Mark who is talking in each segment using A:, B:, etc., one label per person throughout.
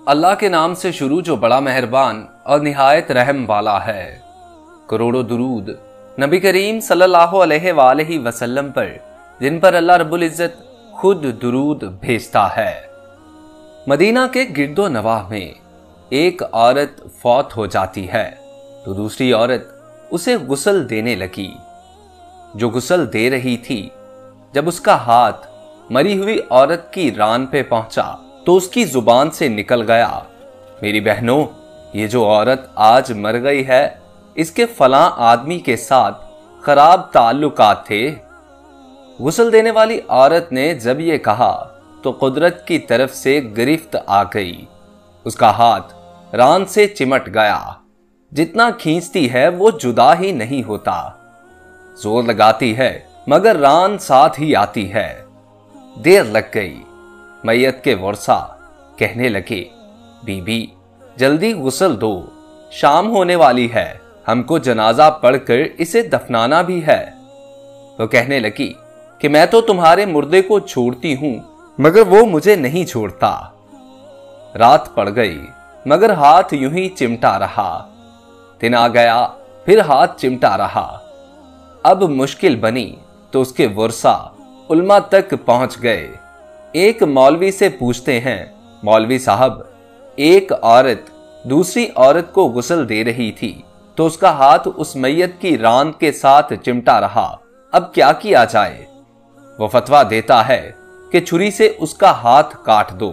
A: اللہ کے نام سے شروع جو بڑا مہربان اور نہایت رحم والا ہے۔ کروڑوں درود نبی کریم صلی اللہ علیہ وآلہ وسلم پر، جن پر اللہ رب العزت خود درود بھیجتا ہے۔ مدینہ کے گرد و نواح میں ایک عورت فوت ہو جاتی ہے تو دوسری عورت اسے غسل دینے لگی۔ جو غسل دے رہی تھی، جب اس کا ہاتھ مری ہوئی عورت کی ران پہ پہنچا تو اس کی زبان سے نکل گیا، میری بہنوں، یہ جو عورت آج مر گئی ہے، اس کے فلاں آدمی کے ساتھ خراب تعلقات تھے۔ غسل دینے والی عورت نے جب یہ کہا تو قدرت کی طرف سے گرفت آ گئی، اس کا ہاتھ ران سے چمٹ گیا، جتنا کھینچتی ہے وہ جدا ہی نہیں ہوتا، زور لگاتی ہے مگر ران ساتھ ہی آتی ہے۔ دیر لگ گئی، میت کے ورثہ کہنے لگے، بی بی جلدی غسل دو، شام ہونے والی ہے، ہم کو جنازہ پڑھ کر اسے دفنانا بھی ہے۔ وہ کہنے لگی کہ میں تو تمہارے مردے کو چھوڑتی ہوں مگر وہ مجھے نہیں چھوڑتا۔ رات پڑ گئی مگر ہاتھ یوں ہی چمٹا رہا، دن آ گیا پھر ہاتھ چمٹا رہا۔ اب مشکل بنی تو اس کے ورثہ علماء تک پہنچ گئے۔ ایک مولوی سے پوچھتے ہیں، مولوی صاحب، ایک عورت دوسری عورت کو غسل دے رہی تھی تو اس کا ہاتھ اس میت کی ران کے ساتھ چمٹا رہا، اب کیا کیا جائے؟ وہ فتویٰ دیتا ہے کہ چھری سے اس کا ہاتھ کاٹ دو۔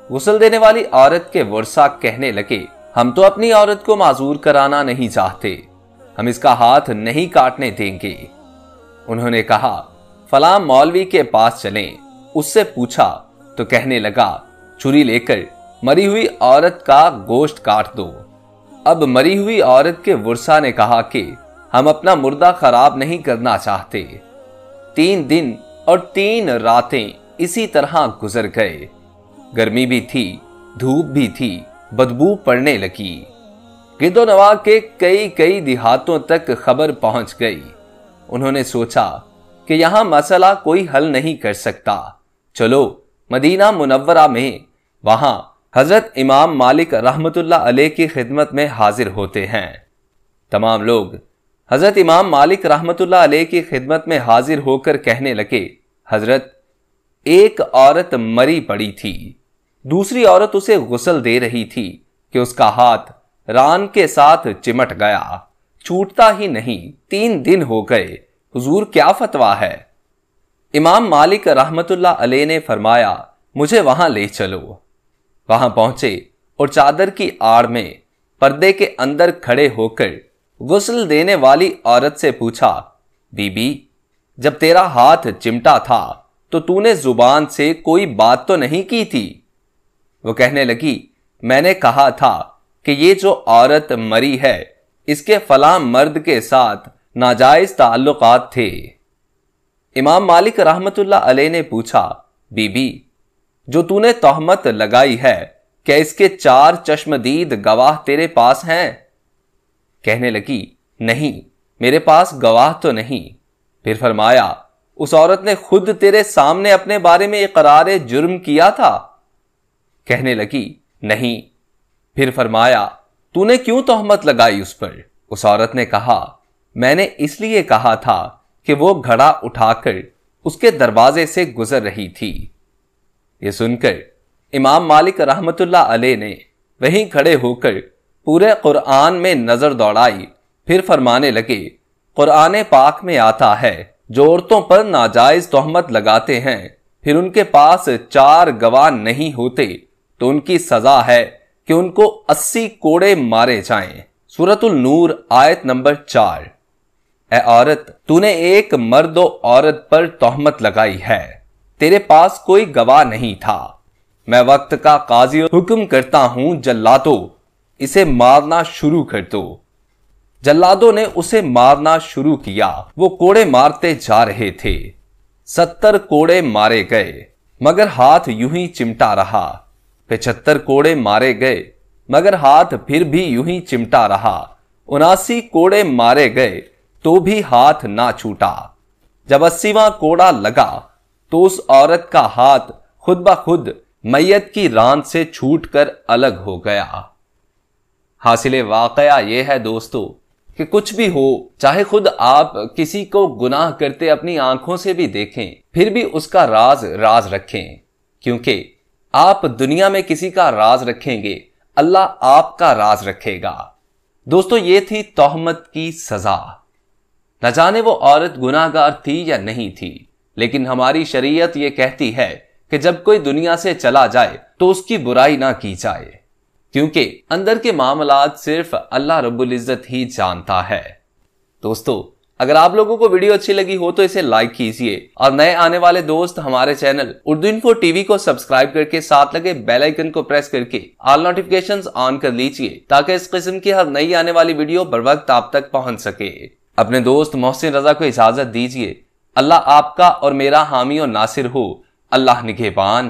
A: غسل دینے والی عورت کے ورثہ کہنے لگے، ہم تو اپنی عورت کو معذور کرانا نہیں چاہتے، ہم اس کا ہاتھ نہیں کاٹنے دیں گے۔ انہوں نے کہا، فلاں مولوی کے پاس چلیں، اس سے پوچھا تو کہنے لگا، چھری لے کر مری ہوئی عورت کا گوشت کاٹ دو۔ اب مری ہوئی عورت کے ورثہ نے کہا کہ ہم اپنا مردہ خراب نہیں کرنا چاہتے۔ 3 دن اور 3 راتیں اسی طرح گزر گئے، گرمی بھی تھی، دھوپ بھی تھی، بدبو پڑنے لگی۔ گرد و نواح کے کئی دیہاتوں تک خبر پہنچ گئی۔ انہوں نے سوچا کہ یہاں مسئلہ کوئی حل نہیں کر سکتا، چلو مدینہ منورہ میں، وہاں حضرت امام مالک رحمت اللہ علیہ کی خدمت میں حاضر ہوتے ہیں۔ تمام لوگ حضرت امام مالک رحمت اللہ علیہ کی خدمت میں حاضر ہو کر کہنے لگے، حضرت، ایک عورت مری پڑی تھی، دوسری عورت اسے غسل دے رہی تھی کہ اس کا ہاتھ ران کے ساتھ چمٹ گیا، چھوٹتا ہی نہیں، 3 دن ہو گئے، حضور کیا فتویٰ ہے؟ امام مالک رحمت اللہ علیہ نے فرمایا، مجھے وہاں لے چلو۔ وہاں پہنچے اور چادر کی آڑ میں پردے کے اندر کھڑے ہو کر غسل دینے والی عورت سے پوچھا، بی بی جب تیرا ہاتھ چمٹا تھا تو تو نے زبان سے کوئی بات تو نہیں کی تھی؟ وہ کہنے لگی، میں نے کہا تھا کہ یہ جو عورت مری ہے اس کے فلاں مرد کے ساتھ ناجائز تعلقات تھے۔ امام مالک رحمت اللہ علیہ نے پوچھا، بی بی جو تو نے تہمت لگائی ہے کیا اس کے 4 چشمدید گواہ تیرے پاس ہیں؟ کہنے لگی، نہیں، میرے پاس گواہ تو نہیں۔ پھر فرمایا، اس عورت نے خود تیرے سامنے اپنے بارے میں اقرار جرم کیا تھا؟ کہنے لگی، نہیں۔ پھر فرمایا، تو نے کیوں تہمت لگائی اس پر؟ اس عورت نے کہا، میں نے اس لیے کہا تھا کہ وہ گھڑا اٹھا کر اس کے دروازے سے گزر رہی تھی۔ یہ سن کر امام مالک رحمت اللہ علیہ نے وہیں کھڑے ہو کر پورے قرآن میں نظر دوڑائی، پھر فرمانے لگے، قرآن پاک میں آتا ہے جو عورتوں پر ناجائز تہمت لگاتے ہیں پھر ان کے پاس 4 گواہ نہیں ہوتے تو ان کی سزا ہے کہ ان کو 80 کوڑے مارے جائیں۔ سورۃ النور آیت نمبر 4۔ اے عورت، تو نے ایک مرد و عورت پر تہمت لگائی ہے، تیرے پاس کوئی گواہ نہیں تھا، میں وقت کا قاضی حکم کرتا ہوں، جلادو اسے مارنا شروع کر دو۔ جلادوں نے اسے مارنا شروع کیا، وہ کوڑے مارتے جا رہے تھے، 70 کوڑے مارے گئے مگر ہاتھ یوں ہی چمٹا رہا، 75 کوڑے مارے گئے مگر ہاتھ پھر بھی یوں ہی چمٹا رہا، 79 کوڑے مارے گئے تو بھی ہاتھ نہ چھوٹا۔ جب 80واں کوڑا لگا تو اس عورت کا ہاتھ خود بخود میت کی راند سے چھوٹ کر الگ ہو گیا۔ حاصل واقعہ یہ ہے دوستو کہ کچھ بھی ہو، چاہے خود آپ کسی کو گناہ کرتے اپنی آنکھوں سے بھی دیکھیں، پھر بھی اس کا راز راز رکھیں، کیونکہ آپ دنیا میں کسی کا راز رکھیں گے، اللہ آپ کا راز رکھے گا۔ دوستو یہ تھی تہمت کی سزا۔ نہ جانے وہ عورت گناہگار تھی یا نہیں تھی، لیکن ہماری شریعت یہ کہتی ہے کہ جب کوئی دنیا سے چلا جائے تو اس کی برائی نہ کی جائے، کیونکہ اندر کے معاملات صرف اللہ رب العزت ہی جانتا ہے۔ دوستو اگر آپ لوگوں کو ویڈیو اچھی لگی ہو تو اسے لائک کیجئے، اور نئے آنے والے دوست ہمارے channel Urdu info T V کو سبسکرائب کر کے ساتھ لگے بیل آئیکن کو پریس کر کے آل نوٹیفیکیشنز آن کر لیجئے، تاکہ اس قسم کی ہر نئی آنے والی ویڈیو بر وقت آپ تک پہنچ سکے۔ اپنے دوست محسن رضا کو اجازت دیجئے۔ اللہ آپ کا اور میرا حامی و ناصر ہو۔ اللہ نگہبان۔